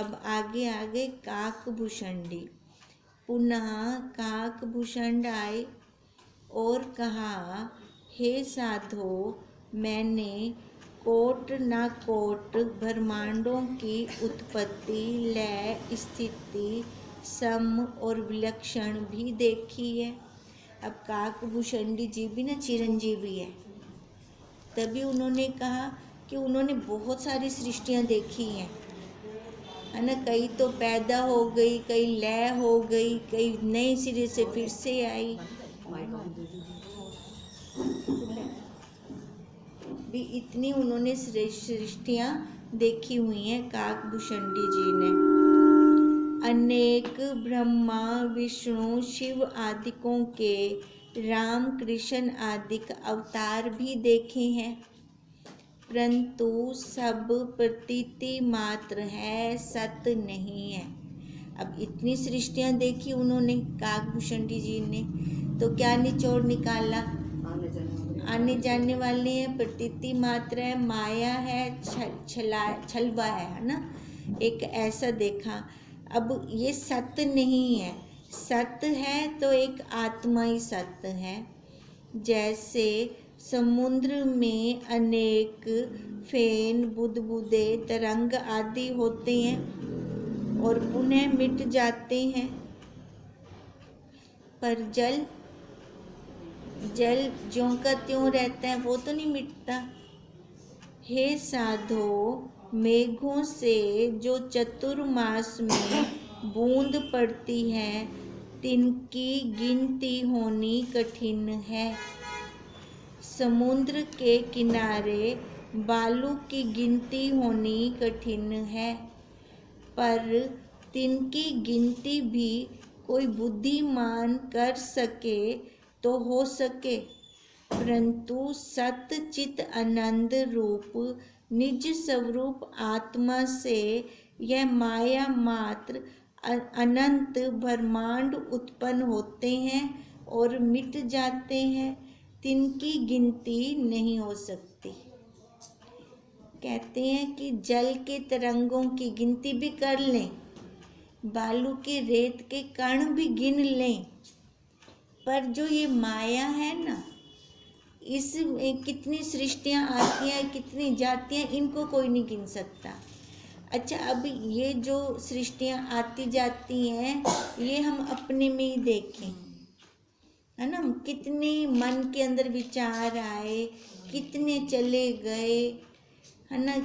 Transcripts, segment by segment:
अब आगे आगे काकभूषणी। पुनः काकभूषण आए और कहा, हे साधो, मैंने कोट ना कोट ब्रह्मांडों की उत्पत्ति, लय, स्थिति, सम और विलक्षण भी देखी है। अब काकभूषणी जी भी ना चिरंजीवी है, तभी उन्होंने कहा कि उन्होंने बहुत सारी सृष्टियाँ देखी हैं, है ना। कई तो पैदा हो गई, कई लय हो गई, कई नए सिरे से फिर से आई। भी इतनी उन्होंने सृष्टियाँ देखी हुई हैं काकभूषणी जी ने। अनेक ब्रह्मा, विष्णु, शिव आदिकों के, राम, कृष्ण आदिक अवतार भी देखे हैं, परंतु सब प्रतीति मात्र है, सत्य नहीं है। अब इतनी सृष्टियां देखी उन्होंने काकभूषणी जी ने, तो क्या निचोड़ निकाला? आने जाने वाले हैं, प्रतीति मात्र है, माया है, छलवा है ना, एक ऐसा देखा। अब ये सत्य नहीं है। सत्य है तो एक आत्मा ही सत्य है। जैसे समुद्र में अनेक फेन, बुदबुदे, तरंग आदि होते हैं और पुनः मिट जाते हैं, पर जल ज्यों का त्यों रहता है, वो तो नहीं मिटता। हे साधो, मेघों से जो चतुर्मास में बूंद पड़ती है, तिनकी गिनती होनी कठिन है। समुद्र के किनारे बालू की गिनती होनी कठिन है, पर तिनकी गिनती भी कोई बुद्धिमान कर सके तो हो सके, परंतु सत्य चित आनंद रूप निज स्वरूप आत्मा से यह माया मात्र अनंत ब्रह्मांड उत्पन्न होते हैं और मिट जाते हैं, तिनकी गिनती नहीं हो सकती। कहते हैं कि जल के तरंगों की गिनती भी कर लें, बालू के रेत के कण भी गिन लें, पर जो ये माया है ना, इसमें कितनी सृष्टियाँ आती हैं, कितनी जाती हैं, इनको कोई नहीं गिन सकता। अच्छा, अब ये जो सृष्टियाँ आती जाती हैं, ये हम अपने में ही देखें, है ना। कितने मन के अंदर विचार आए, कितने चले गए, है ना,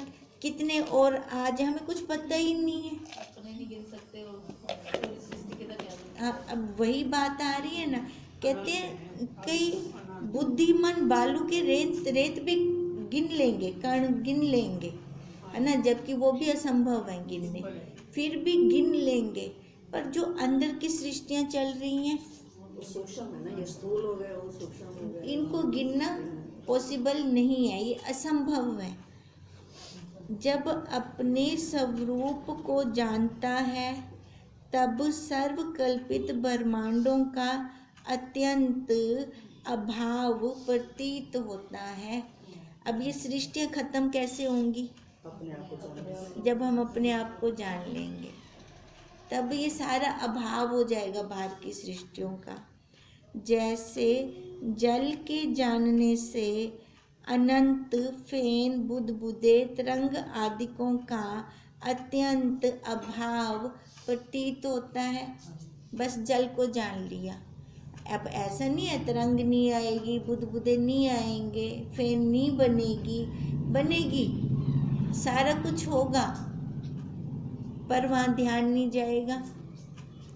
कितने, और आज हमें कुछ पता ही नहीं है। अपने नहीं गिन सकते और पूरी सृष्टि के क्या। अब वही बात आ रही है ना, कहते हैं कई बुद्धिमान बालू के रेत भी गिन लेंगे, कण गिन लेंगे, है ना, जबकि वो भी असंभव है गिनने, फिर भी गिन लेंगे। पर जो अंदर की सृष्टियाँ चल रही हैं, सूक्ष्म है ना, ये स्थूल हो गए और सूक्ष्म हो गए, इनको गिनना पॉसिबल नहीं है, ये असंभव है। जब अपने स्वरूप को जानता है, तब सर्वकल्पित ब्रह्मांडों का अत्यंत अभाव प्रतीत होता है। अब ये सृष्टियाँ खत्म कैसे होंगी? अपने आप को जानने। जब हम अपने आप को जान लेंगे, तब ये सारा अभाव हो जाएगा बाहर की सृष्टियों का। जैसे जल के जानने से अनंत फेन, बुदबुदे, तरंग आदिकों का अत्यंत अभाव प्रतीत होता है, बस जल को जान लिया। अब ऐसा नहीं है तरंग नहीं आएगी, बुदबुदे नहीं आएंगे, फेन नहीं बनेगी, बनेगी, सारा कुछ होगा, पर वहाँ ध्यान नहीं जाएगा।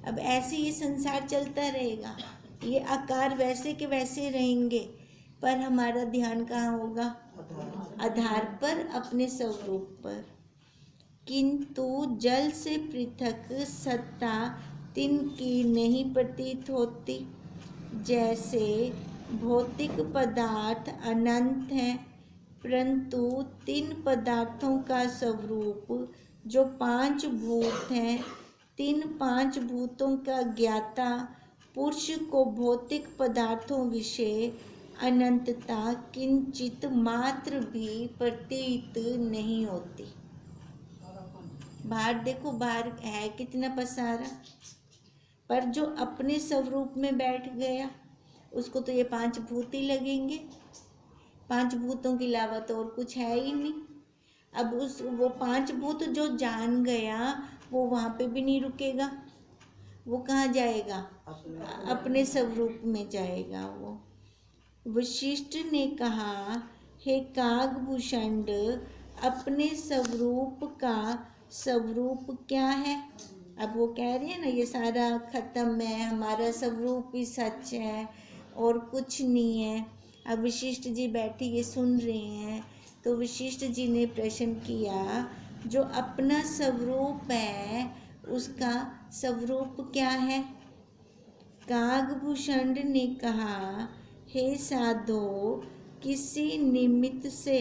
अब ऐसे ये संसार चलता रहेगा, ये आकार वैसे के वैसे रहेंगे, पर हमारा ध्यान कहाँ होगा? आधार पर, अपने स्वरूप पर। किंतु जल से पृथक सत्ता तिनकी नहीं प्रतीत होती। जैसे भौतिक पदार्थ अनंत हैं, परंतु तीन पदार्थों का स्वरूप जो पांच भूत हैं, तीन पांच भूतों का ज्ञाता पुरुष को भौतिक पदार्थों विषय अनंतता किंचित मात्र भी प्रतीत नहीं होती। बाहर देखो, बाहर है कितना पसारा, पर जो अपने स्वरूप में बैठ गया उसको तो ये 5 भूत ही लगेंगे। 5 भूतों के अलावा तो और कुछ है ही नहीं। अब वो 5 भूत जो जान गया वो वहाँ पे भी नहीं रुकेगा, वो कहाँ जाएगा? अपने स्वरूप में जाएगा वो। वशिष्ठ ने कहा, हे कागभूषण, अपने स्वरूप का स्वरूप क्या है? अब वो कह रहे हैं ना ये सारा खत्म है, हमारा स्वरूप ही सच है और कुछ नहीं है। अब वशिष्ठ जी बैठे ये सुन रहे हैं, तो वशिष्ठ जी ने प्रश्न किया, जो अपना स्वरूप है उसका स्वरूप क्या है? कागभूषण ने कहा, हे साधो, किसी निमित्त से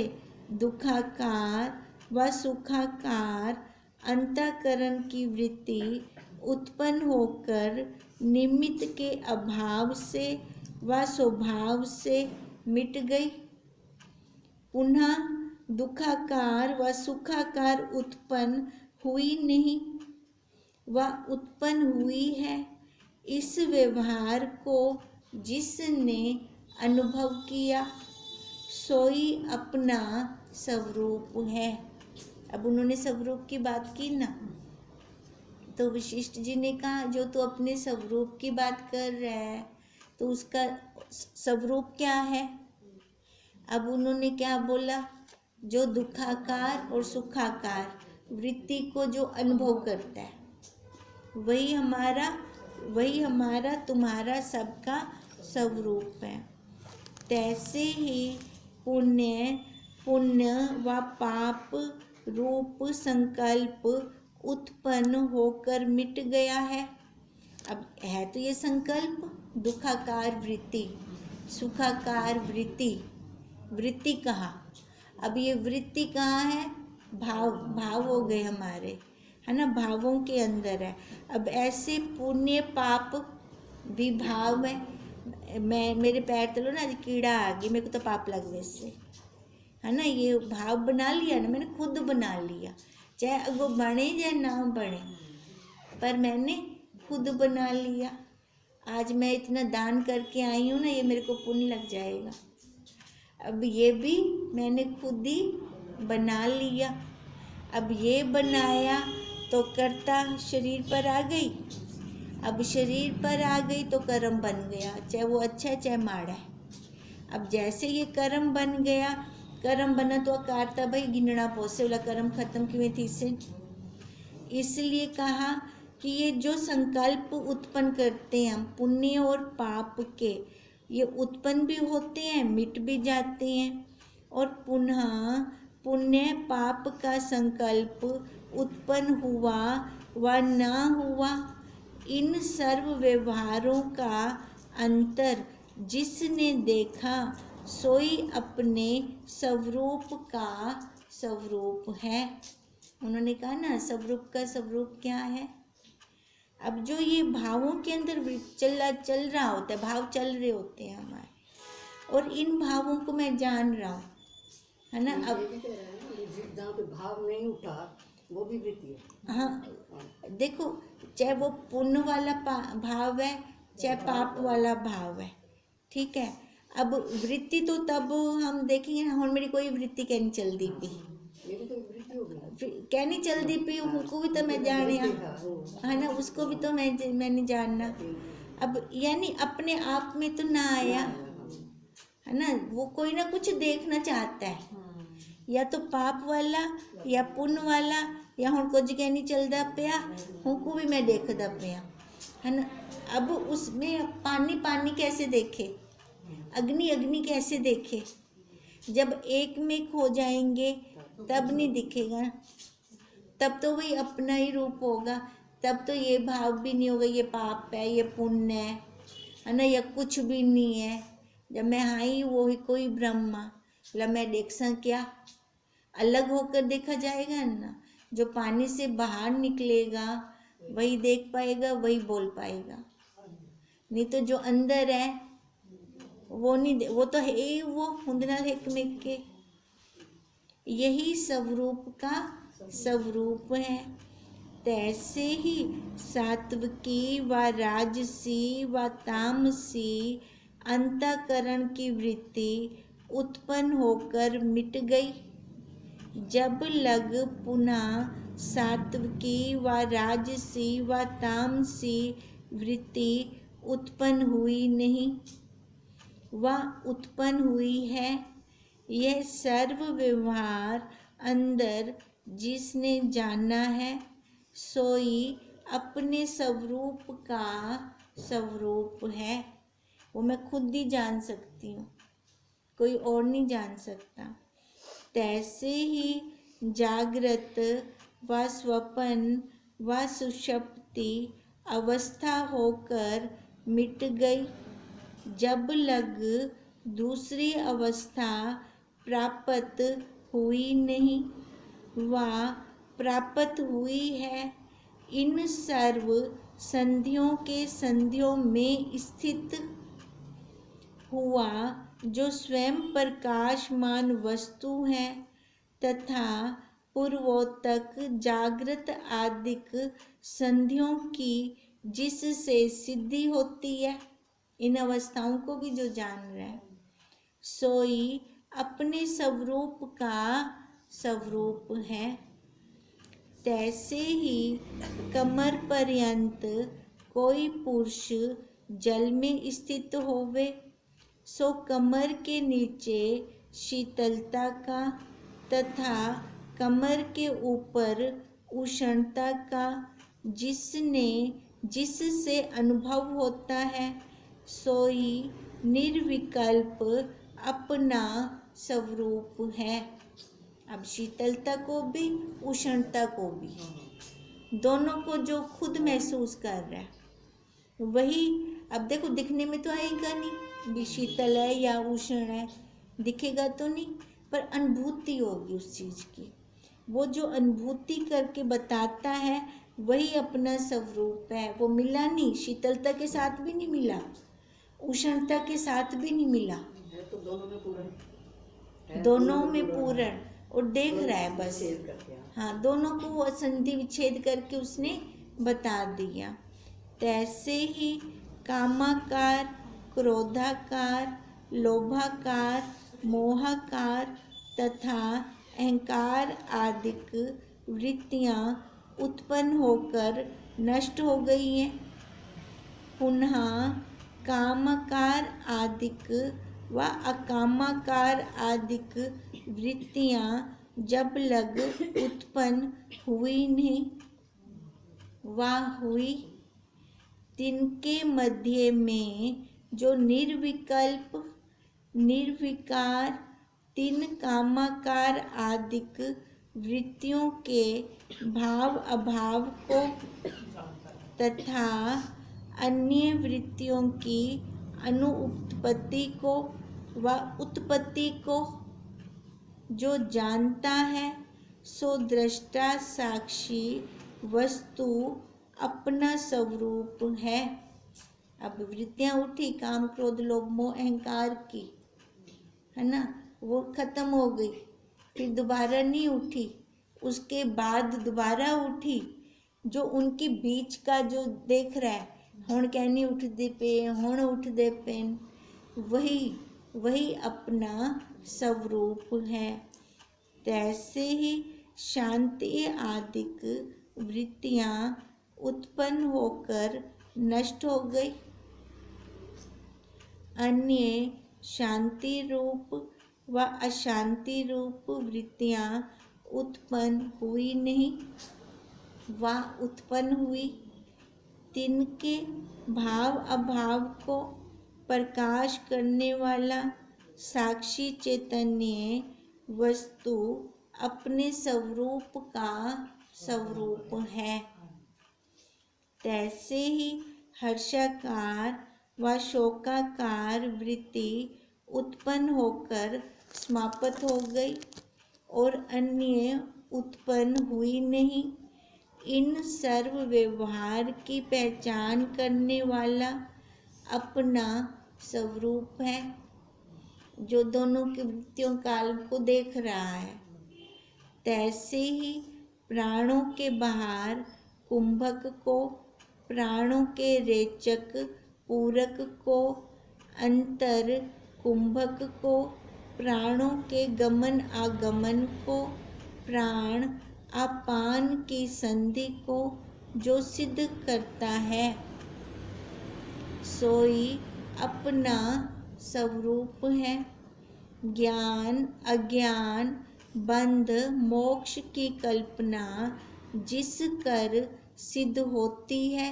दुखाकार व सुखाकार अंतःकरण की वृत्ति उत्पन्न होकर निमित्त के अभाव से व स्वभाव से मिट गई। पुनः दुखाकार व सुखाकार उत्पन्न हुई नहीं, वह उत्पन्न हुई है। इस व्यवहार को जिसने अनुभव किया सोई अपना स्वरूप है। अब उन्होंने स्वरूप की बात की ना, तो वशिष्ठ जी ने कहा, जो तू अपने स्वरूप की बात कर रहा है तो उसका स्वरूप क्या है? अब उन्होंने क्या बोला? जो दुखाकार और सुखाकार वृत्ति को जो अनुभव करता है वही हमारा तुम्हारा सबका स्वरूप है। तैसे ही पुण्य व पाप रूप संकल्प उत्पन्न होकर मिट गया है। अब है तो ये संकल्प दुखाकार वृत्ति, सुखाकार वृत्ति कहाँ? अब ये वृत्ति कहाँ है? भाव हो गए हमारे, है ना, भावों के अंदर है। अब ऐसे पुण्य पाप भी भाव है। मेरे पैर तलो ना आज कीड़ा आ गई, मेरे को तो पाप लग गए इससे, है ना। ये भाव बना लिया ना, मैंने खुद बना लिया, चाहे वो बने चाहे ना बने, पर मैंने खुद बना लिया। आज मैं इतना दान करके आई हूँ ना, ये मेरे को पुण्य लग जाएगा। अब ये भी मैंने खुद ही बना लिया। अब ये बनाया तो कर्ता शरीर पर आ गई। अब शरीर पर आ गई तो कर्म बन गया, चाहे वो अच्छा है चाहे माड़ा है। अब जैसे ये कर्म बन गया, कर्म बना तो अकारता भाई गिनना पोसे वाला कर्म खत्म क्यों थी से। इसलिए कहा कि ये जो संकल्प उत्पन्न करते हैं हम पुण्य और पाप के, ये उत्पन्न भी होते हैं, मिट भी जाते हैं, और पुनः पुण्य पाप का संकल्प उत्पन्न हुआ व न हुआ, इन सर्व व्यवहारों का अंतर जिसने देखा सोई अपने स्वरूप का स्वरूप है। उन्होंने कहा ना, स्वरूप का स्वरूप क्या है? अब जो ये भावों के अंदर चल रहा होता है, भाव चल रहे होते हैं हमारे, और इन भावों को मैं जान रहा हूँ, है ना। अब जहाँ पे भाव नहीं उठा वो भी वृत्ति है। हाँ, देखो, चाहे वो पुण्य वाला भाव है चाहे पाप वाला भाव है, ठीक है। अब वृत्ति तो तब हम देखेंगे ना, हम मेरी कोई वृत्ति कहनी चलती पी, कहनी चलती पी, उनको भी तो मैं जाने, है ना, उसको भी तो मैंने जानना। अब यानी अपने आप में तो ना आया, है ना, वो कोई ना कुछ देखना चाहता है, या तो पाप वाला या पुण्य वाला, या हूँ कुछ कहनी चलता पिया, उनको भी मैं देखता पिया, है ना। अब उसमें पानी कैसे देखे, अग्नि कैसे देखे? जब एक में खो जाएंगे तब नहीं दिखेगा, तब तो वही अपना ही रूप होगा, तब तो ये भाव भी नहीं होगा ये पाप है ये पुण्य है ना, या कुछ भी नहीं है। जब मैं आई वो ही कोई ब्रह्मा, मतलब मैं देख सा क्या अलग होकर देखा जाएगा ना। जो पानी से बाहर निकलेगा वही देख पाएगा, वही बोल पाएगा, नहीं तो जो अंदर है वो नहीं, वो तो है ही वो हुंदनाल एक के। यही स्वरूप का स्वरूप है। तैसे ही सात्विकी व राजसी व तामसी अंतःकरण की वृत्ति उत्पन्न होकर मिट गई। जब लग पुनः सात्विकी व राजसी व तामसी वृत्ति उत्पन्न हुई नहीं, वह उत्पन्न हुई है। यह सर्व व्यवहार अंदर जिसने जाना है सोई अपने स्वरूप का स्वरूप है। वो मैं खुद ही जान सकती हूँ, कोई और नहीं जान सकता। तैसे ही जागृत व स्वप्न व सुषुप्ति अवस्था होकर मिट गई। जब लग दूसरी अवस्था प्राप्त हुई नहीं, वह प्राप्त हुई है। इन सर्व संधियों के संधियों में स्थित हुआ जो स्वयं प्रकाशमान वस्तु है तथा पूर्वोतक जागृत आदिक संधियों की जिससे सिद्धि होती है, इन अवस्थाओं को भी जो जान रहा है सोई अपने स्वरूप का स्वरूप है। तैसे ही कमर पर्यंत कोई पुरुष जल में स्थित होवे सो कमर के नीचे शीतलता का तथा कमर के ऊपर उष्णता का जिससे अनुभव होता है सोई निर्विकल्प अपना स्वरूप है। अब शीतलता को भी उष्णता को भी दोनों को जो खुद महसूस कर रहा है वही, अब देखो दिखने में तो आएगा नहीं भी शीतल है या उष्ण है, दिखेगा तो नहीं, पर अनुभूति होगी उस चीज़ की। वो जो अनुभूति करके बताता है वही अपना स्वरूप है। वो मिला नहीं, शीतलता के साथ भी नहीं मिला, उष्णता के साथ भी नहीं मिला, है तो दोनों में पूर्ण है, दोनों में पूर्ण और देख रहा है बस। विच्छेद करके, हाँ, दोनों को वो संधि विच्छेद करके उसने बता दिया। तैसे ही कामाकार, क्रोधाकार, लोभाकार, मोहाकार तथा अहंकार आदिक वृत्तियाँ उत्पन्न होकर नष्ट हो गई हैं। पुनः कामकार आदिक व अकामाकार आदिक वृत्तियाँ जब लग उत्पन्न हुई नहीं, वह हुई। तिनके मध्य में जो निर्विकल्प निर्विकार तीन कामाकार आदिक वृत्तियों के भाव अभाव को तथा अन्य वृत्तियों की अनुत्पत्ति को व उत्पत्ति को जो जानता है सो दृष्टा साक्षी वस्तु अपना स्वरूप है। अब वृत्तियाँ उठी, काम क्रोध लोभ मोह अहंकार की, है ना, वो खत्म हो गई, फिर दोबारा नहीं उठी, उसके बाद दोबारा उठी। जो उनके बीच का जो देख रहा है, हुण कहनी उठदे पे, हुण उठदे पे, वही अपना स्वरूप है। तैसे ही शांति आदिक वृत्तियाँ उत्पन्न होकर नष्ट हो गई। अन्य शांति रूप व अशांति रूप वृत्तियाँ उत्पन्न हुई नहीं, व उत्पन्न हुई। तिनके भाव अभाव को प्रकाश करने वाला साक्षी चैतन्य वस्तु अपने स्वरूप का स्वरूप है। तैसे ही हर्षाकार व शोकाकार वृत्ति उत्पन्न होकर समाप्त हो गई और अन्य उत्पन्न हुई नहीं। इन सर्व व्यवहार की पहचान करने वाला अपना स्वरूप है, जो दोनों की वृत्तियों काल को देख रहा है। तैसे ही प्राणों के बाहर कुंभक को, प्राणों के रेचक पूरक को, अंतर कुंभक को, प्राणों के गमन आगमन को, प्राण अपान की संधि को जो सिद्ध करता है, सोई अपना स्वरूप है। ज्ञान अज्ञान बंध मोक्ष की कल्पना जिस कर सिद्ध होती है,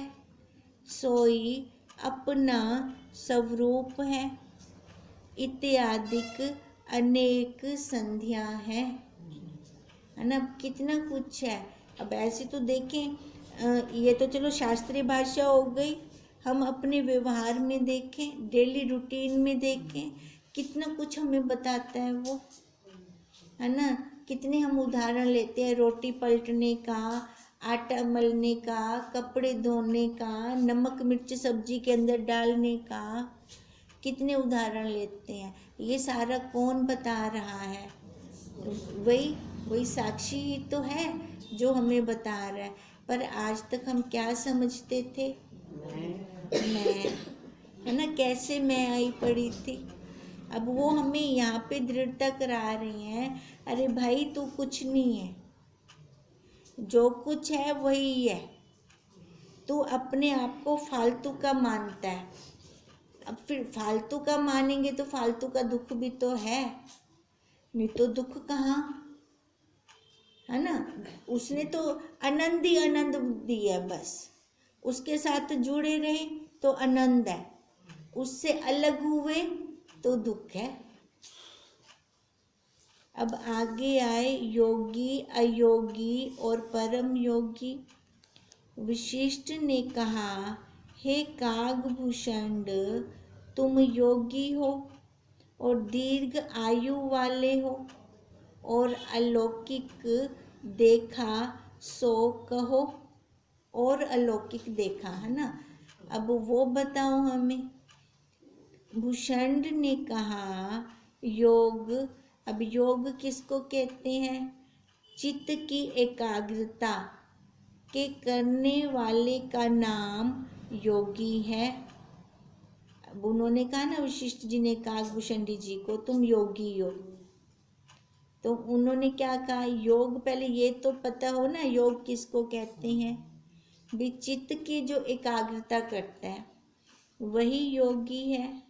सोई अपना स्वरूप है। इत्यादिक अनेक संध्या है ना। कितना कुछ है। अब ऐसे तो देखें, ये तो चलो शास्त्रीय भाषा हो गई, हम अपने व्यवहार में देखें, डेली रूटीन में देखें, कितना कुछ हमें बताता है वो, है ना। कितने हम उदाहरण लेते हैं, रोटी पलटने का, आटा मलने का, कपड़े धोने का, नमक मिर्च सब्जी के अंदर डालने का, कितने उदाहरण लेते हैं। ये सारा कौन बता रहा है? वही साक्षी ही तो है जो हमें बता रहा है। पर आज तक हम क्या समझते थे? मैं, है ना, कैसे मैं आई पड़ी थी। अब वो हमें यहाँ पे दृढ़ता करा रही हैं, अरे भाई तू कुछ नहीं है, जो कुछ है वही है। तू अपने आप को फालतू का मानता है। अब फिर फालतू का मानेंगे तो फालतू का दुख भी तो है, नहीं तो दुख कहाँ, है ना। उसने तो आनंद ही आनंद दिया है, बस उसके साथ जुड़े रहे तो आनंद है, उससे अलग हुए तो दुख है। अब आगे आए योगी अयोगी और परम योगी। वशिष्ठ ने कहा, हे कागभूषण, तुम योगी हो और दीर्घ आयु वाले हो और अलौकिक देखा सो कहो। और अलौकिक देखा, है ना। अब वो बताओ हमें। भूषण ने कहा योग। अब योग किसको कहते हैं? चित्त की एकाग्रता के करने वाले का नाम योगी है। अब उन्होंने कहा ना, वशिष्ठ जी ने कहा भूषण जी को, तुम योगी हो। तो उन्होंने क्या कहा? योग, पहले ये तो पता हो ना योग किसको कहते हैं। भी चित्त की जो एकाग्रता करता है वही योगी है,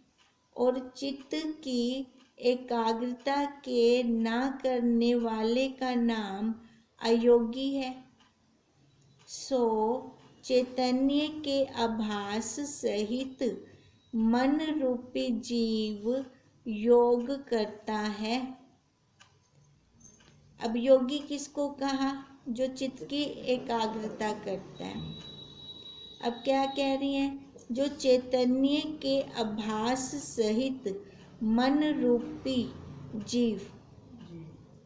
और चित्त की एकाग्रता के ना करने वाले का नाम अयोगी है। सो चैतन्य के आभास सहित मन रूपी जीव योग करता है। अब योगी किसको कहा? जो चित्त की एकाग्रता करता है। अब क्या कह रही हैं? जो चैतन्य के आभास सहित मन रूपी जीव,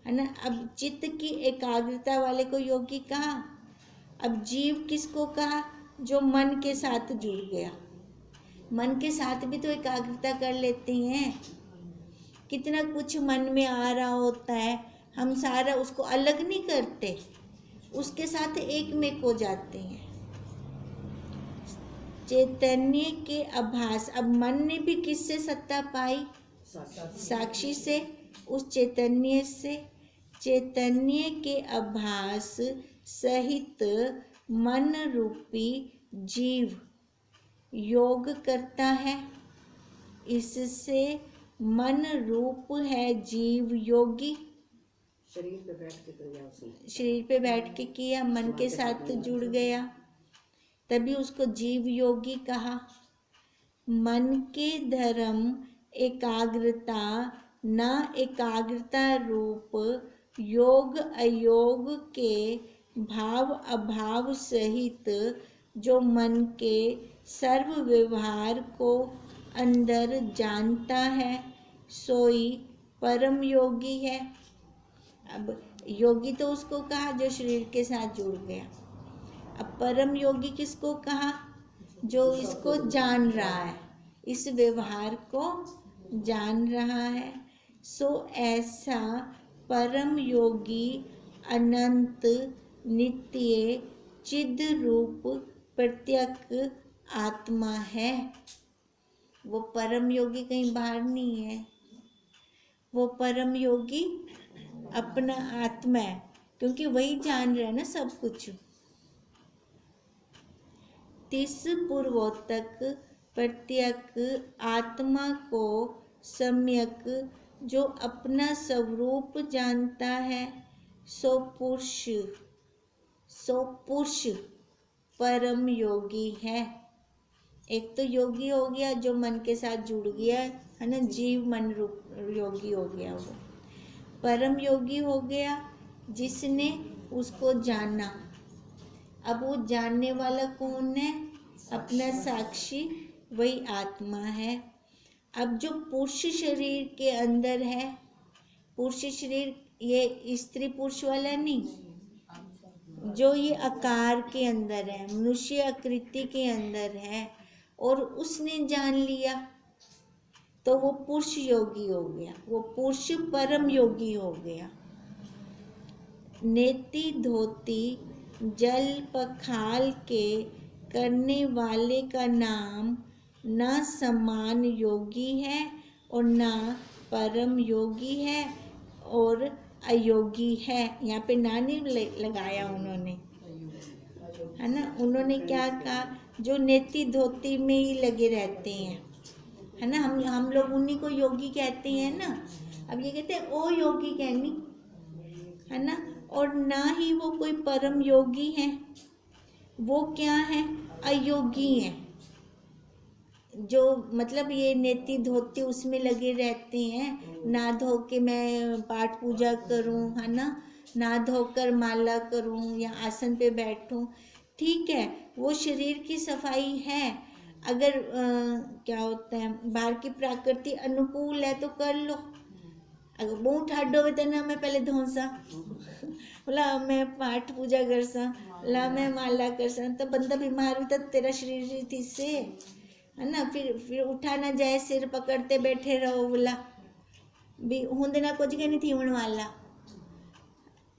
है ना। अब चित्त की एकाग्रता वाले को योगी कहा। अब जीव किसको कहा? जो मन के साथ जुड़ गया। मन के साथ भी तो एकाग्रता कर लेते हैं। कितना कुछ मन में आ रहा होता है, हम सारा उसको अलग नहीं करते, उसके साथ एक में हो जाते हैं। चैतन्य के आभास। अब मन ने भी किससे सत्ता पाई? साक्षी से, उस चैतन्य से। चैतन्य के आभास सहित मन रूपी जीव योग करता है। इससे मन रूप है जीव योगी। शरीर पे बैठ के किया उसने। शरीर पे बैठ के किया, मन के साथ जुड़ गया, तभी उसको जीव योगी कहा। मन के धर्म एकाग्रता न एकाग्रता रूप योग अयोग के भाव अभाव सहित जो मन के सर्व व्यवहार को अंदर जानता है, सोई परम योगी है। अब योगी तो उसको कहा जो शरीर के साथ जुड़ गया। अब परम योगी किसको कहा? जो इसको जान रहा है, इस व्यवहार को जान रहा है। सो ऐसा परम योगी अनंत नित्य चिद रूप प्रत्यक आत्मा है। वो परम योगी कहीं बाहर नहीं है, वो परम योगी अपना आत्मा है, क्योंकि वही जान रहा है ना सब कुछ। तिस पूर्वोत्तक प्रत्यक आत्मा को सम्यक जो अपना स्वरूप जानता है, सो पुरुष परम योगी है। एक तो योगी हो गया जो मन के साथ जुड़ गया है ना, जीव मन रूप योगी हो गया। वो परम योगी हो गया जिसने उसको जाना। अब वो जानने वाला कौन है? अपना साक्षी, वही आत्मा है। अब जो पुरुष शरीर के अंदर है, पुरुष शरीर ये स्त्री पुरुष वाला नहीं, जो ये आकार के अंदर है, मनुष्य आकृति के अंदर है, और उसने जान लिया तो वो पुरुष योगी हो गया, वो पुरुष परम योगी हो गया। नेति धोती जल पखाल के करने वाले का नाम न समान योगी है और न परम योगी है और अयोगी है। यहाँ पे ना नहीं लगाया उन्होंने, है ना। उन्होंने क्या कहा? जो नेति धोती में ही लगे रहते हैं, है ना। हम लोग उन्हीं को योगी कहते हैं ना। अब ये कहते हैं ओ योगी कहनी, है ना। और ना ही वो कोई परम योगी है, वो क्या है? अयोगी है। जो मतलब ये नेति धोती उसमें लगे रहते हैं, ना धो के मैं पाठ पूजा करूं, है ना, ना धोकर माला करूं या आसन पे बैठूं, ठीक है, वो शरीर की सफाई है। अगर क्या होता है, बाहर की प्रकृति अनुकूल है तो कर लो। अगर बहुत ठाडो होवे तो ना मैं पहले धोसा बोला मैं पाठ पूजा करसा, ला मैं माला करसा, तो बंदा बीमार हुई तो तेरा शरीर थी से, है ना। फिर उठा ना जाए, सिर पकड़ते बैठे रहो, बोला भी हुंदे ना कुछ के नहीं थी होने वाला।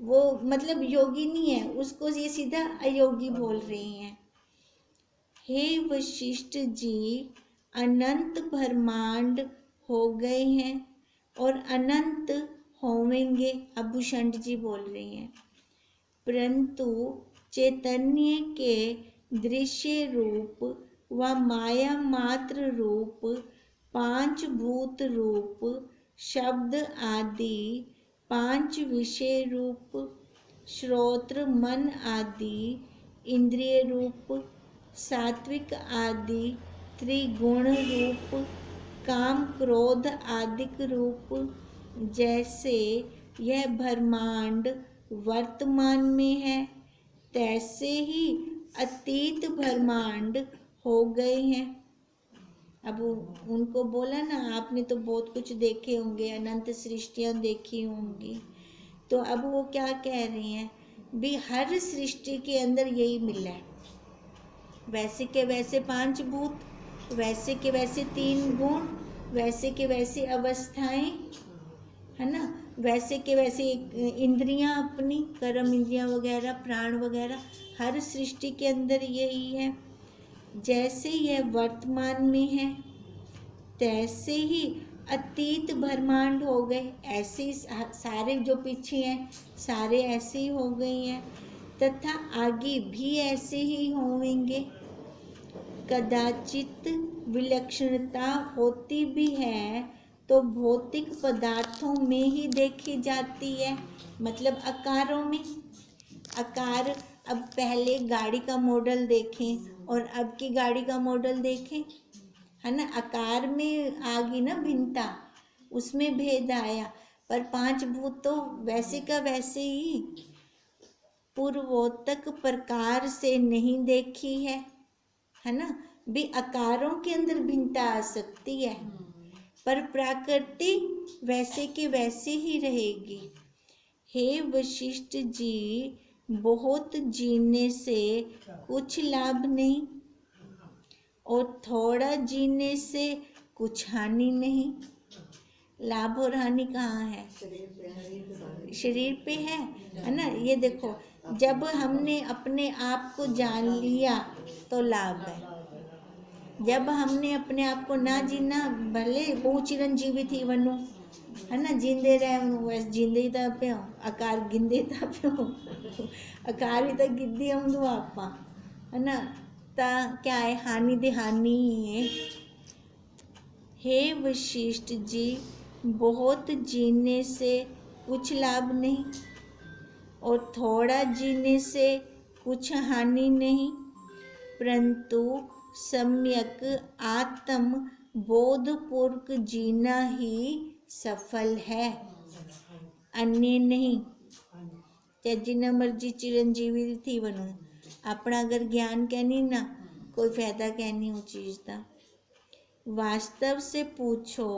वो मतलब योगी नहीं है, उसको ये सीधा अयोगी बोल रही हैं। हे वशिष्ठ जी, अनंत ब्रह्मांड हो गए हैं और अनंत होवेंगे, अभूषण जी बोल रही हैं, परंतु चैतन्य के दृश्य रूप व माया मात्र रूप, पांच भूत रूप, शब्द आदि पांच विषय रूप, श्रोत्र मन आदि इंद्रिय रूप, सात्विक आदि त्रिगुण रूप, काम क्रोध आदिक रूप, जैसे यह ब्रह्मांड वर्तमान में है तैसे ही अतीत ब्रह्मांड हो गए हैं। अब उनको बोला ना, आपने तो बहुत कुछ देखे होंगे, अनंत सृष्टियाँ देखी होंगी, तो अब वो क्या कह रही हैं भी हर सृष्टि के अंदर यही मिला है। वैसे के वैसे पांच भूत, वैसे के वैसे तीन गुण, वैसे के वैसे अवस्थाएं, है ना, वैसे के वैसे इंद्रियां अपनी कर्म इंद्रियां वगैरह, प्राण वगैरह, हर सृष्टि के अंदर यही है। जैसे यह वर्तमान में है तैसे ही अतीत ब्रह्मांड हो गए, ऐसे ही सारे जो पीछे हैं सारे ऐसे ही हो गए हैं, तथा आगे भी ऐसे ही होंगे। कदाचित विलक्षणता होती भी है तो भौतिक पदार्थों में ही देखी जाती है, मतलब आकारों में। आकार, अब पहले गाड़ी का मॉडल देखें और अब की गाड़ी का मॉडल देखें, है ना, आकार में आ गई ना भिन्नता, उसमें भेद आया, पर पांच भूत तो वैसे का वैसे ही पूर्वोत्तक प्रकार से नहीं देखी है ना। भी आकारों के अंदर भिन्नता आ सकती है पर प्रकृति वैसे के वैसे ही रहेगी। हे वशिष्ठ जी, बहुत जीने से कुछ लाभ नहीं और थोड़ा जीने से कुछ हानि नहीं। लाभ और हानि कहाँ है? शरीर पे है ना। ये देखो, जब हमने अपने आप को जान लिया तो लाभ है। जब हमने अपने आप को ना जीना, भले वो चिरंजीवी थी वनु, है ना, जींदे रहे वैसे जींदे ही था पे आकार गिंदे था पे आकार ही तक गिद्दी हम दो आपा, है ना, ता क्या है, हानि दे हानि ही है। हे वशिष्ठ जी, बहुत जीने से कुछ लाभ नहीं और थोड़ा जीने से कुछ हानि नहीं, परंतु सम्यक आत्म बोधपूर्वक जीना ही सफल है, अन्य नहीं। चाहे जिन्ना मर्जी चिरंजीवी थी बनो, अपना अगर ज्ञान कहनी ना, कोई फायदा कहनी उस चीज़ का। वास्तव से पूछो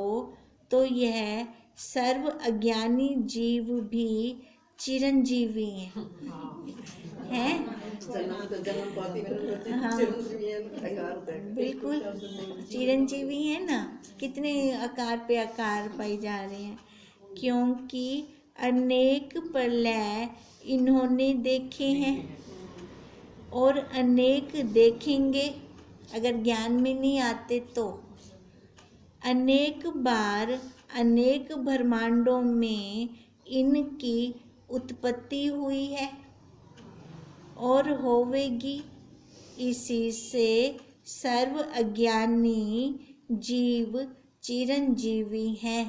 तो यह सर्व अज्ञानी जीव भी चिरंजीवी हैं, जन्म पाती हाँ बिल्कुल चिरंजीवी है ना। कितने आकार पे आकार पाई जा रहे हैं, क्योंकि अनेक प्रलय इन्होंने देखे हैं और अनेक देखेंगे। अगर ज्ञान में नहीं आते तो अनेक बार अनेक ब्रह्मांडों में इनकी उत्पत्ति हुई है और होवेगी। इसी से सर्व अज्ञानी जीव चिरंजीवी हैं,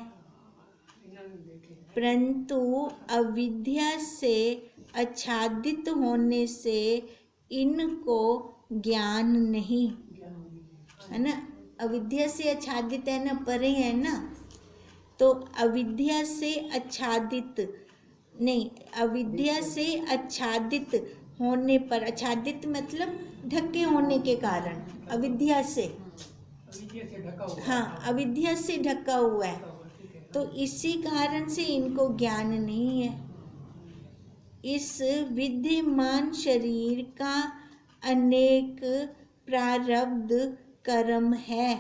परंतु अविद्या से आच्छादित होने से इनको ज्ञान नहीं, है ना। अविद्या से आच्छादित है ना, परे है ना, तो अविद्या से आच्छादित नहीं, अविद्या से आच्छादित होने पर, आच्छादित मतलब ढके होने के कारण, अविद्या से, हाँ अविद्या से ढका हुआ है, तो इसी कारण से इनको ज्ञान नहीं है। इस विद्यमान शरीर का अनेक प्रारब्ध कर्म है,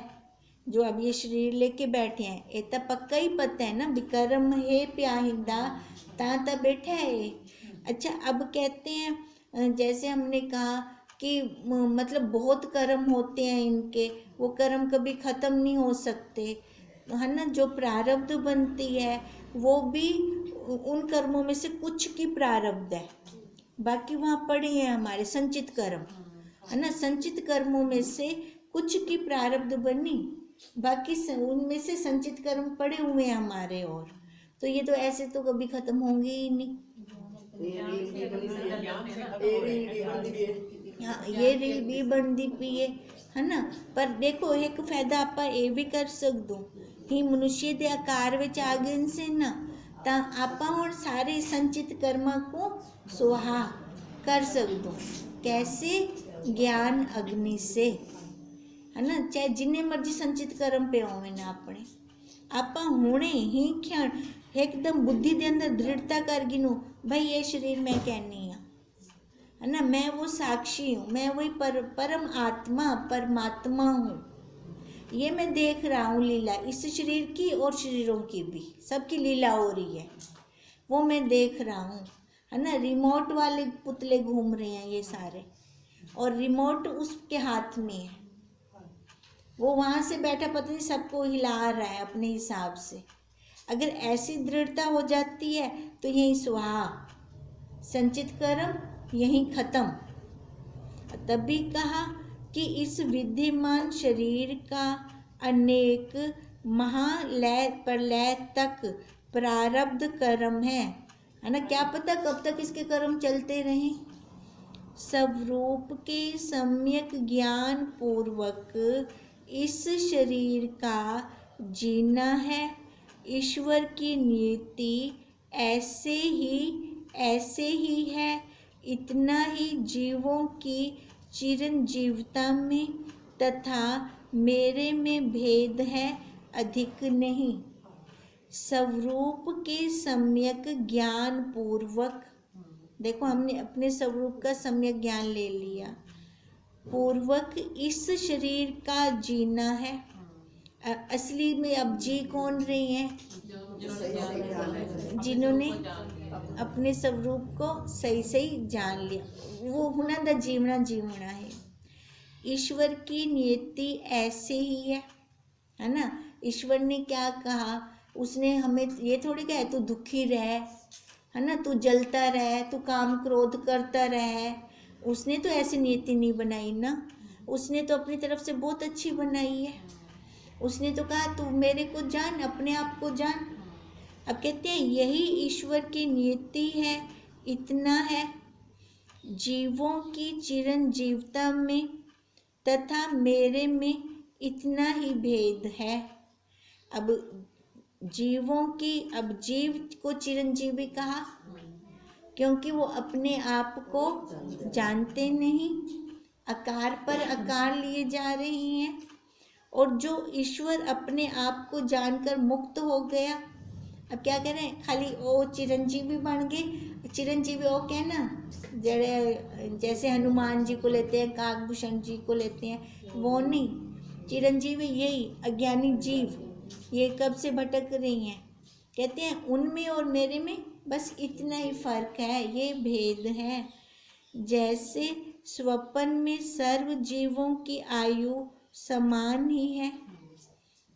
जो अब ये शरीर लेके बैठे हैं, ये तो पक्का ही पता है ना, विकर्म है प्याहिंदा ता बैठा है। अच्छा, अब कहते हैं जैसे हमने कहा कि मतलब बहुत कर्म होते हैं इनके, वो कर्म कभी ख़त्म नहीं हो सकते, है ना। जो प्रारब्ध बनती है वो भी उन कर्मों में से कुछ की प्रारब्ध है, बाकी वहाँ पड़े हैं हमारे संचित कर्म, है ना। संचित कर्मों में से कुछ की प्रारब्ध बनी, बाकी उनमें से संचित कर्म पड़े हुए हैं हमारे, और तो ये तो ऐसे तो कभी खत्म होंगे ही नहीं। हाँ, ये रील भी बनती पी है ना। पर देखो एक फायदा आप ये भी कर सकते ही, मनुष्य के आकार विच आ गए से ना, तो आप और सारे संचित कर्म को सुहा कर सकते। कैसे? ज्ञान अग्नि से, है ना। चाहे जिन्ने मर्जी संचित कर्म पे होवे ना, अपने आप हुणे ही क्षण एकदम बुद्धि के अंदर दृढ़ता कर गिनो, भाई ये शरीर मैं कहनी हाँ, है ना, मैं वो साक्षी हूँ, मैं वही परम आत्मा परमात्मा हूँ, ये मैं देख रहा हूँ लीला इस शरीर की और शरीरों की भी, सबकी लीला हो रही है, वो मैं देख रहा हूँ, है ना। रिमोट वाले पुतले घूम रहे हैं ये सारे, और रिमोट उसके हाथ में है, वो वहाँ से बैठा पता नहीं सबको हिला रहा है अपने हिसाब से। अगर ऐसी दृढ़ता हो जाती है तो यही स्वाहा, संचित कर्म यही खत्म। तभी कहा कि इस विद्यमान शरीर का अनेक महालय प्रलय तक प्रारब्ध कर्म है ना। क्या पता कब तक इसके कर्म चलते रहें। स्वरूप के सम्यक ज्ञान पूर्वक इस शरीर का जीना है। ईश्वर की नियति ऐसे ही है। इतना ही जीवों की चिरंजीवता में तथा मेरे में भेद है, अधिक नहीं। स्वरूप के सम्यक ज्ञान पूर्वक, देखो हमने अपने स्वरूप का सम्यक ज्ञान ले लिया, पूर्वक इस शरीर का जीना है। असली में अब जी कौन रहे हैं? जिन्होंने अपने स्वरूप को सही सही जान लिया, वो हुना दा जीवना जीवना है। ईश्वर की नियति ऐसे ही है ना। ईश्वर ने क्या कहा, उसने हमें ये थोड़ी कहा तू दुखी रह, है ना, तू जलता रह, तू काम क्रोध करता रह। उसने तो ऐसी नियति नहीं बनाई ना, उसने तो अपनी तरफ से बहुत अच्छी बनाई है। उसने तो कहा तू मेरे को जान, अपने आप को जान। अब कहते हैं यही ईश्वर की नियति है, इतना है। जीवों की चिरंजीवता में तथा मेरे में इतना ही भेद है। अब जीवों की, अब जीव को चिरंजीवी कहा क्योंकि वो अपने आप को जानते नहीं, आकार पर आकार लिए जा रहे हैं। और जो ईश्वर अपने आप को जानकर मुक्त हो गया, अब क्या करें, खाली वो चिरंजीवी बन गए। चिरंजीवी वो क्या ना, जैसे हनुमान जी को लेते हैं, काकभूषण जी को लेते हैं, वो नहीं। चिरंजीवी यही अज्ञानी जीव, ये कब से भटक रही हैं। कहते हैं उनमें और मेरे में बस इतना ही फर्क है, ये भेद है। जैसे स्वप्न में सर्व जीवों की आयु समान ही है,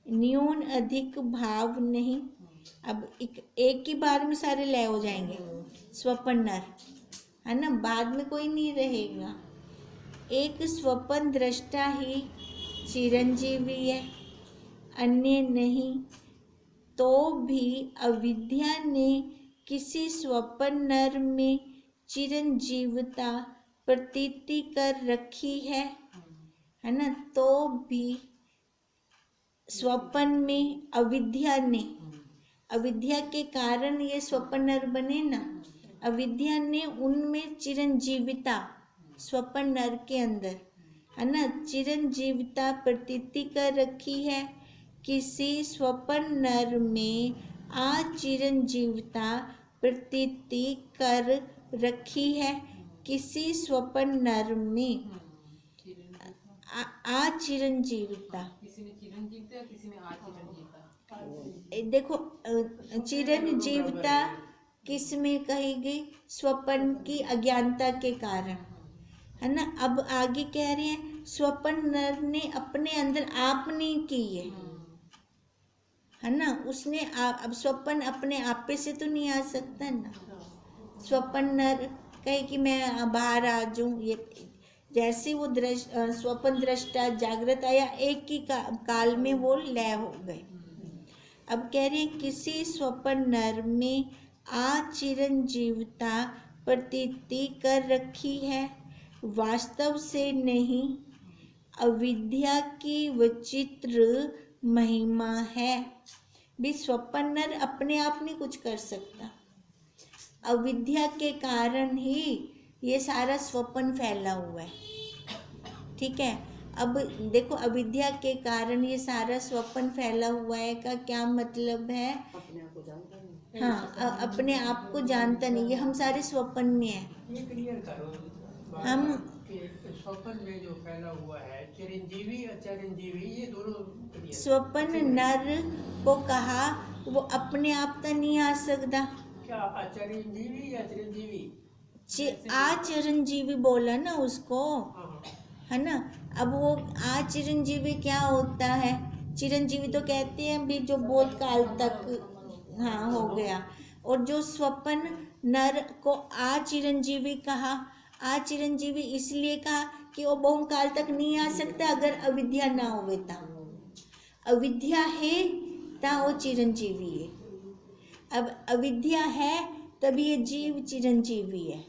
न्यून अधिक भाव नहीं। अब एक ही बार में सारे लय हो जाएंगे, स्वप्न नर, है ना, बाद में कोई नहीं रहेगा। एक स्वप्न दृष्टा ही चिरंजीवी है, अन्य नहीं। तो भी अविद्या ने किसी स्वप्न नर में चिरंजीवता प्रतीति कर रखी है ना। तो भी स्वप्न में अविद्या ने, अविद्या के कारण ये स्वप्न नर बने ना, अविद्या ने उनमें चिरंजीविता, स्वप्न नर के अंदर, है ना, चिरंजीविता प्रतीति कर रखी है। किसी स्वप्न नर में चिरंजीवता प्रतीति कर रखी है, किसी स्वप्न नर में चिरंजीवता। किसी में चिरंजीवता, किसी में चिरंजीवता। देखो चिरंजीवता किस में कही गई, स्वप्न की अज्ञानता के कारण, है ना। अब आगे कह रहे हैं स्वप्न नर ने अपने अंदर आप नहीं की है ना, उसने अब स्वप्न अपने आप पे से तो नहीं आ सकता ना। स्वप्न नर कहे कि मैं बाहर आ जाऊं, ये जैसे वो स्वप्न दृष्टा जागृत आया, एक ही काल में वो लय हो गए। अब कह रहे हैं किसी स्वप्न नर में चिरंजीवता प्रतीति कर रखी है, वास्तव से नहीं, अविद्या की विचित्र महिमा है। भी स्वप्न नर अपने आप नहीं कुछ कर सकता, अविद्या के कारण ही ये सारा स्वप्न फैला हुआ है। ठीक है, अब देखो अविद्या के कारण ये सारा स्वप्न फैला हुआ है का क्या मतलब है, अपने आप को जानता नहीं। हाँ, अपने आप को जानता नहीं, ये हम सारे स्वप्न में हैं। ये क्लियर करो हम कि स्वप्न में जो फैला हुआ है चिरंजीवी और चिरंजीवी, ये दोनों क्लियर। स्वप्न नर को कहा वो अपने आप तो नहीं आ सकता, क्या चिरंजीवी या चिरंजीवी? चिरंजीवी बोला ना उसको, हाँ, है ना। अब वो चिरंजीवी क्या होता है, चिरंजीवी तो कहते हैं भी जो बहुत काल तक हाँ हो गया। और जो स्वप्न नर को चिरंजीवी कहा, चिरंजीवी इसलिए कहा कि वो बहुत काल तक नहीं आ सकता अगर अविद्या ना होवे ता। अविद्या है ता वो चिरंजीवी है। अब अविद्या है तभी ये जीव चिरंजीवी है।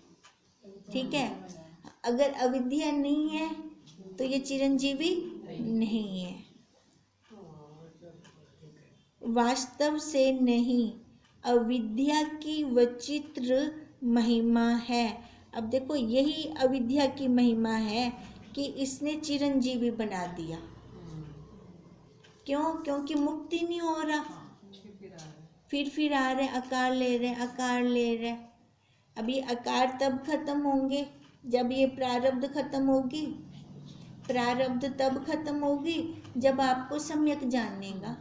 ठीक है, अगर अविद्या नहीं है तो ये चिरंजीवी नहीं है, वास्तव से नहीं, अविद्या की विचित्र महिमा है। अब देखो यही अविद्या की महिमा है कि इसने चिरंजीवी बना दिया। क्यों? क्योंकि मुक्ति नहीं हो रहा, फिर आ रहे, आकार ले रहे, आकार ले रहे। अब ये आकार तब खत्म होंगे जब ये प्रारब्ध खत्म होगी, प्रारब्ध तब खत्म होगी जब आपको सम्यक जानेगा,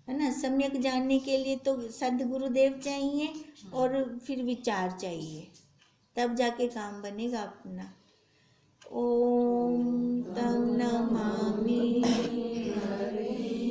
है ना। सम्यक जानने के लिए तो सद्गुरुदेव चाहिए और फिर विचार चाहिए, तब जाके काम बनेगा अपना। ओम तम नमामि हरि